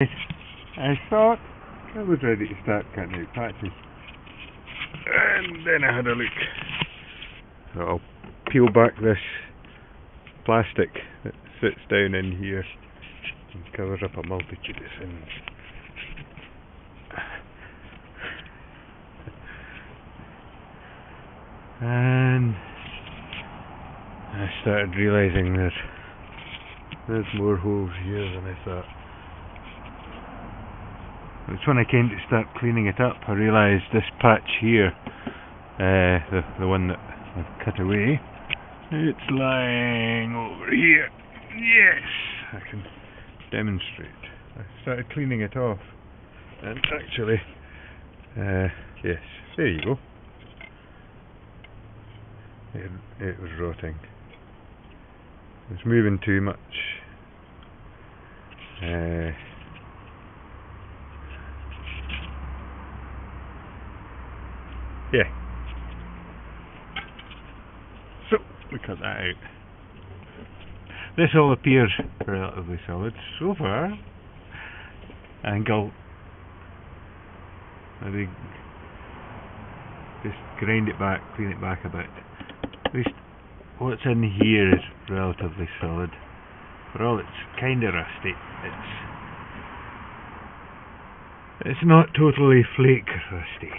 I thought I was ready to start cutting out patches, and then I had a look. So I'll peel back this plastic that sits down in here and covers up a multitude of sins. And I started realising that there's more holes here than I thought. It's when I came to start cleaning it up, I realised this patch here, the one that I've cut away, it's lying over here. Yes, I can demonstrate. I started cleaning it off, and actually, yes, there you go. It was rotting. It was moving too much. Yeah. So, we cut that out. This all appears relatively solid so far. I think I'll maybe just grind it back, clean it back a bit. At least what's in here is relatively solid. For all it's kind of rusty, it's not totally flake rusty.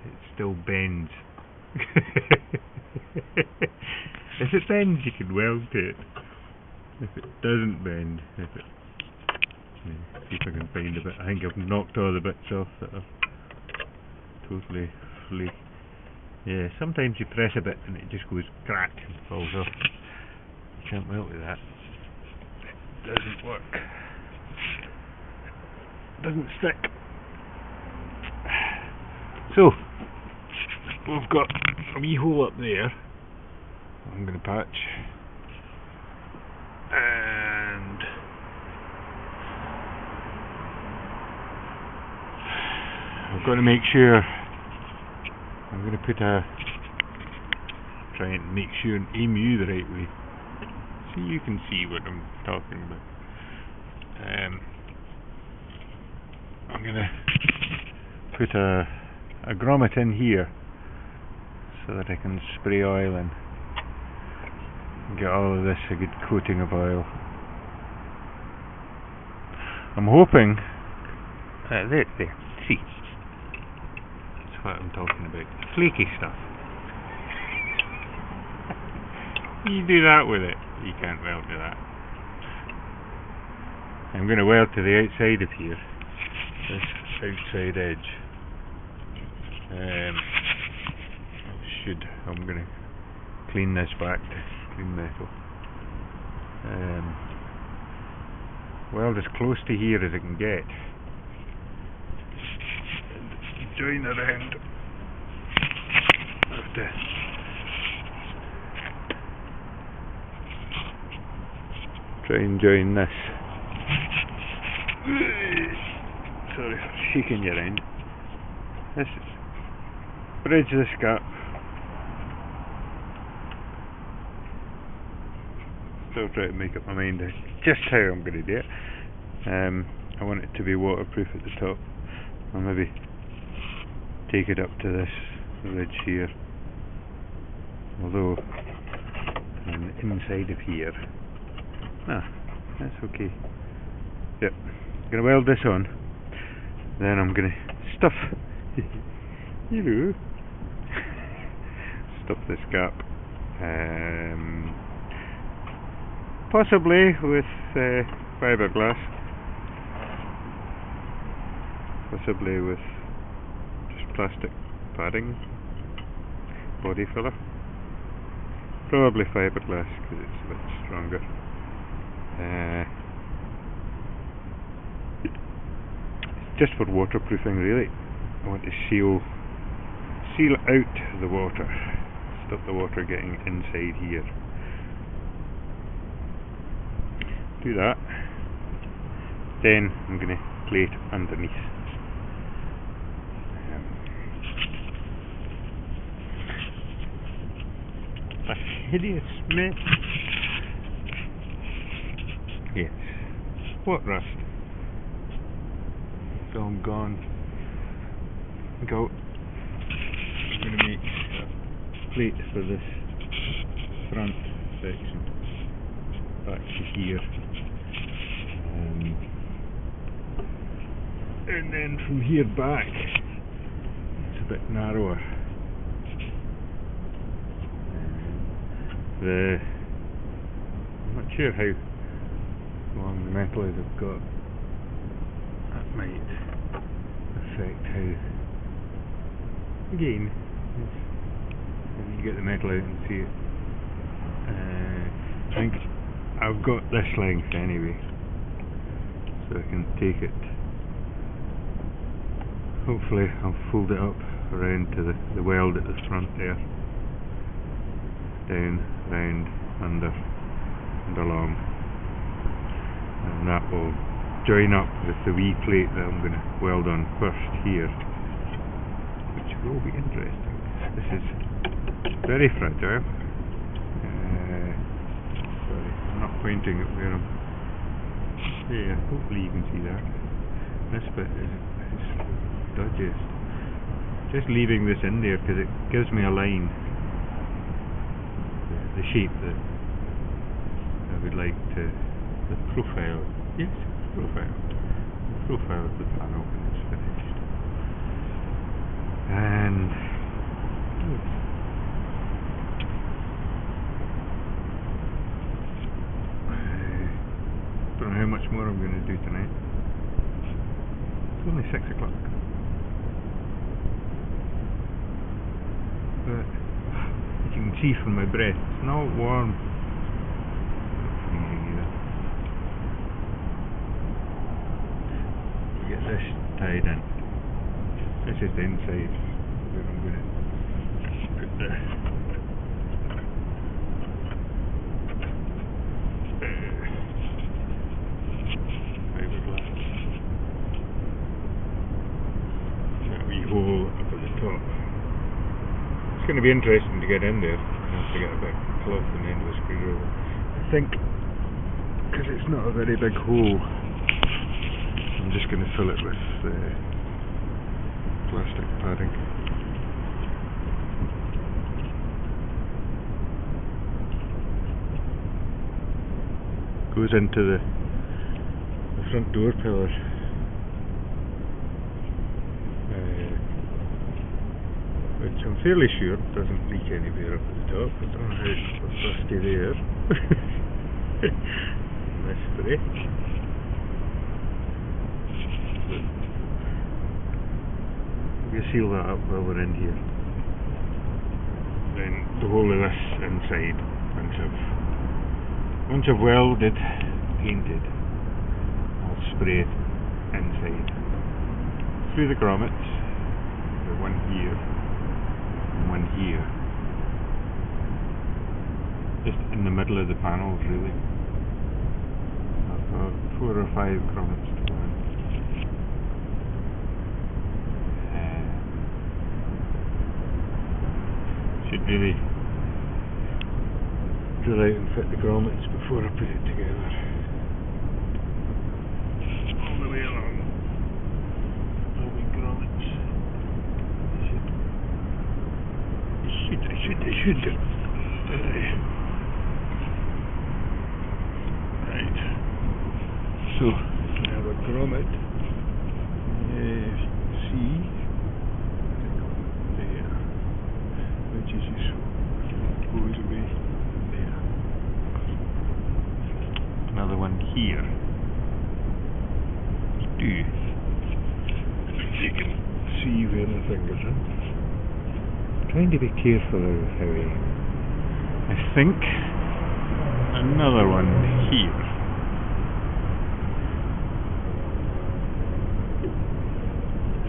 It still bends. If it bends, you can weld to it. If it doesn't bend, see if I can find a bit. I think I've knocked all the bits off that are totally flake. Yeah, sometimes you press a bit and it just goes crack and falls off. You can't weld with that. It doesn't work. It doesn't stick. So, we've got a wee hole up there. I'm going to patch. And I've got to make sure I'm going to put try and make sure and aim you the right way so you can see what I'm talking about. I'm going to put a grommet in here so that I can spray oil in and get all of this a good coating of oil. I'm hoping there, see, that's what I'm talking about, flaky stuff. You do that with it, you can't weld to that. I'm going to weld to the outside of here, this outside edge. I'm going to clean this back to clean metal. Weld as close to here as I can get. And join around. Have to try and join this. Sorry for shaking you around. This is bridge this gap. Still trying to make up my mind just how I'm going to do it. I want it to be waterproof at the top. I'll maybe take it up to this ridge here. Although on the inside of here. That's okay. Yep. I'm going to weld this on. Then I'm going to stuff. Stuff this gap. Possibly with fiberglass. Possibly with just plastic padding. Body filler. Probably fiberglass because it's a bit stronger. Just for waterproofing, really. I want to seal out the water, stop the water getting inside here. Do that. Then I'm going to plate underneath. A hideous mess. Yes. What rust? film gone. Go. I'm going to make a plate for this front section back to here, and then from here back it's a bit narrower. I'm not sure how long the metal is I've got. That might affect how, again, when you get the metal out and see it. I think I've got this length anyway, so I can take it. Hopefully I'll fold it up around to the weld at the front there, down, round, under and along, and that will join up with the wee plate that I'm going to weld on first here, which will be interesting. This is very fragile. Sorry, I'm not pointing at where I'm. Yeah, hopefully you can see that. This bit is dodgiest. Just leaving this in there because it gives me a line, the shape that I would like to, the profile. Yes, profile. The profile of the panel when it's finished. And don't know how much more I'm going to do tonight. It's only 6 o'clock. But as you can see from my breath, it's not warm. Not freezing either. You get this tied in. This is the inside where I'm going to put the fiberglass. That wee hole up at the top. It's going to be interesting to get in there. I have to get a bit of cloth and the end of a screwdriver. I think, because it's not a very big hole, I'm just going to fill it with plastic padding. Goes into the front door pillar. Which I'm fairly sure doesn't leak anywhere up at the top. I don't know how it's rusty there. Nice spray. We'll seal that up while we're in here. Then the whole of this inside, once I've welded, painted, I'll spray it inside through the grommets. The one here. One here, just in the middle of the panels really. I've got 4 or 5 grommets to go in. Should really drill out and fit the grommets before I put it together. All the way along. All the grommets. I should. Right. So, I have a grommet. C. There. Which is just goes away. There. Another one here. You can see where the fingers are. Trying to be careful of how I think another one here.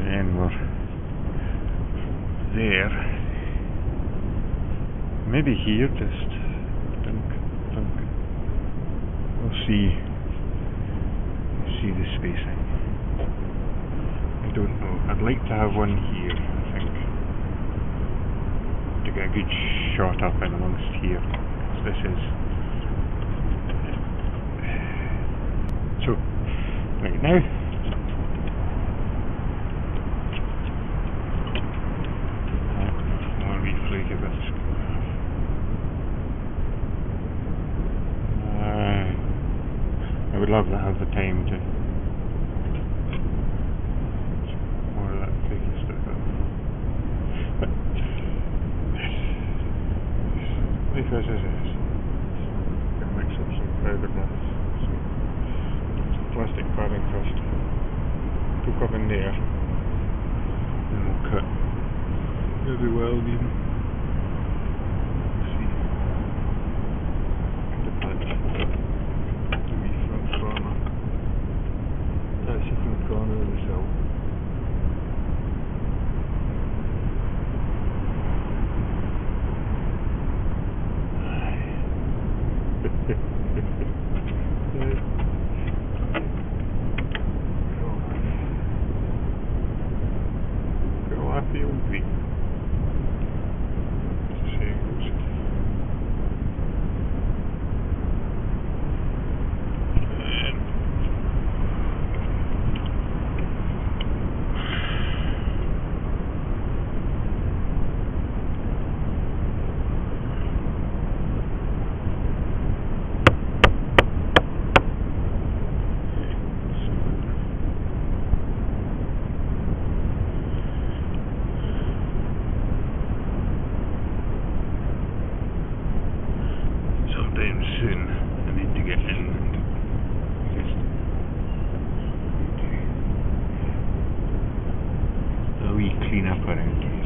And we're there. Maybe here, just dunk. We'll see the spacing. I don't know. I'd like to have one here, I think, to get a good shot up in amongst here. This is so right now hook up in there, and we'll cut every weld even. See, the front corner. That's the front corner of the cell. Soon I need to get in and just a wee clean up around here.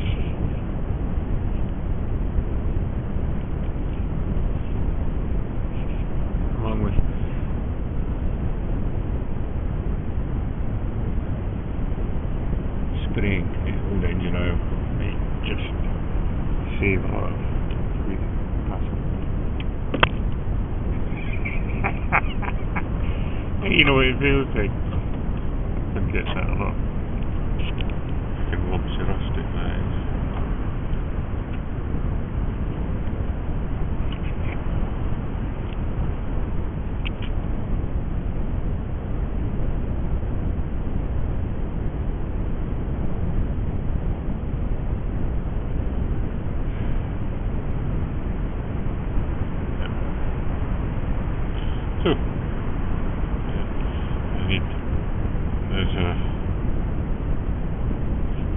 Along with spraying old engine oil might just save a lot of hassle. You know what it feels like. It gets that a lot. Fucking lumps of rust in my eyes. So, there's a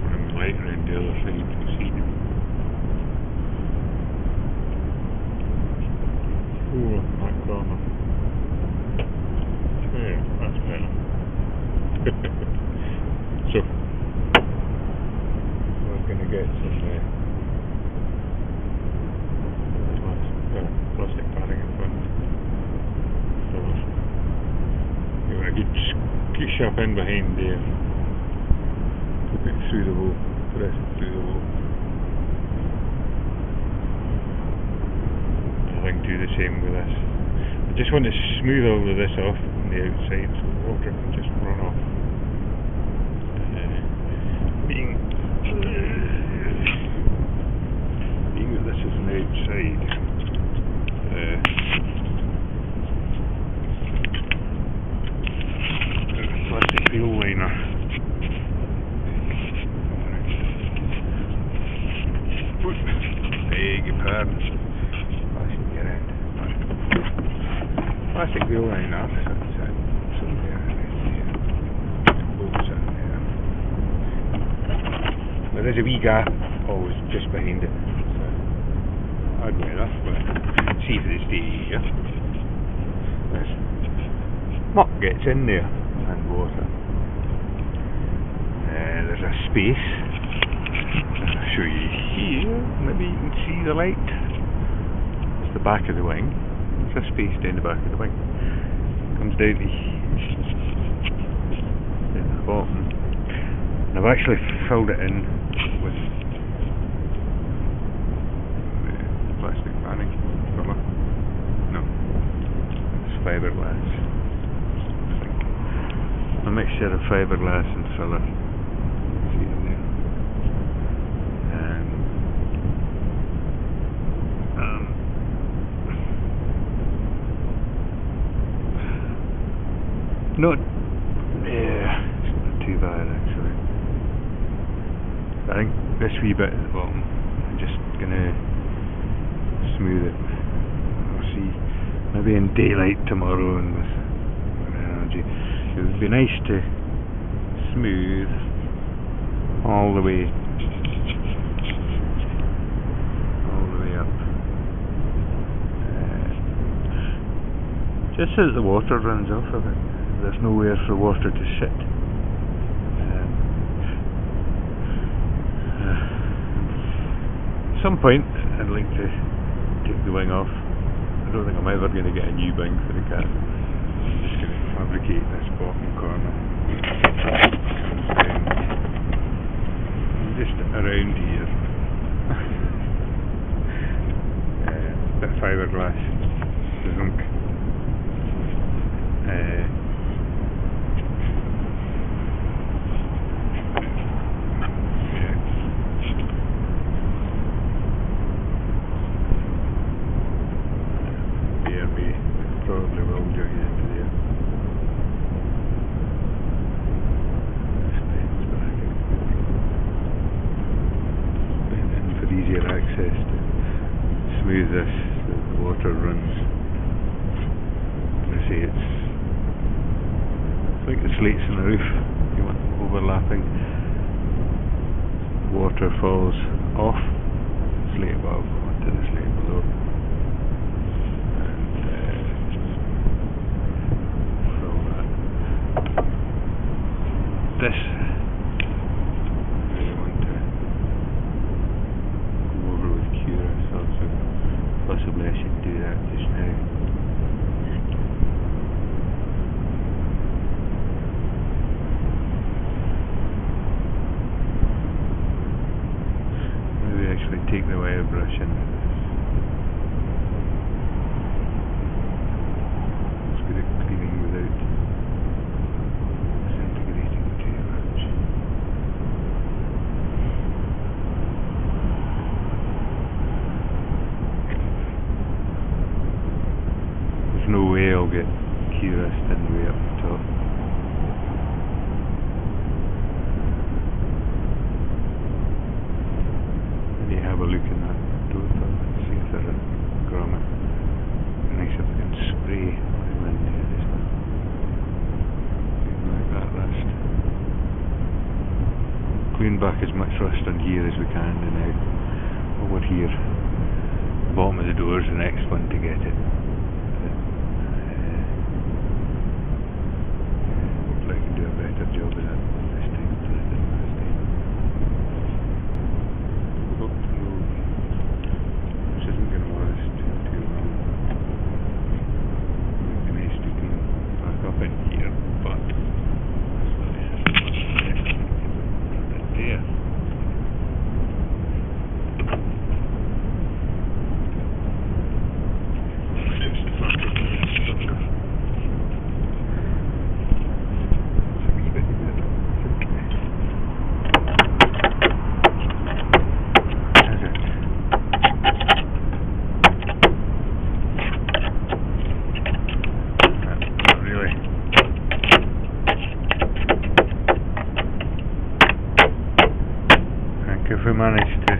running light around the other side, you can see. Oh, that corner. Yeah, that's better. So, we're going to get some plastic padding in front. So, I could squish up in behind there, put it through the hole, press it through the hole. I think do the same with this. I just want to smooth all of this off on the outside so the water can just run off. Being that this is an outside, plastic wheel liner. Beg your pardon. Plastic wheel liner. So there, bolts in there. There is a wee gap always just behind it. So I'd wear that, but see if they stay here. This muck gets in there. And water. There's a space. I'll show you here. Maybe you can see the light. It's the back of the wing. There's a space down the back of the wing. Comes down to the bottom. And I've actually filled it in with plastic padding filler. No, it's fiberglass. A mixture of fiberglass and filler. See in there. Not, yeah, it's not too bad actually. I think this wee bit at the bottom, I'm just gonna smooth it. We'll see. Maybe in daylight tomorrow and with energy. It would be nice to smooth all the way up. Just so that the water runs off of it. There's nowhere for water to sit. At some point I'd like to take the wing off. I don't think I'm ever going to get a new wing for the cat. I'm just going to fabricate this bottom corner. Just around here. Bit of fiberglass, zinc. Probably will do it into there. Spins back. Bent in for easier access to smooth this so the water runs. I say it's like the slates in the roof. You want overlapping. Water falls off slate above onto the slate below. This, I really want to go over with Cura, so possibly I should do that just now. Maybe actually take the wire brush in. It's good at cleaning without no way I'll get key rest in the way up the top. And you have a look in that door and see if there's a grommet. Nice if I can spray when I'm in there, isn't it? Like that rust. Clean back as much rust on here as we can, and now over here. The bottom of the door is the next one to get it. Better job of that this time than I did last time. Hope to move. This isn't going to last too long. It would be nice to clean back up in here, but that's what this is. Put it there. Just fuck it with this sucker. If we manage to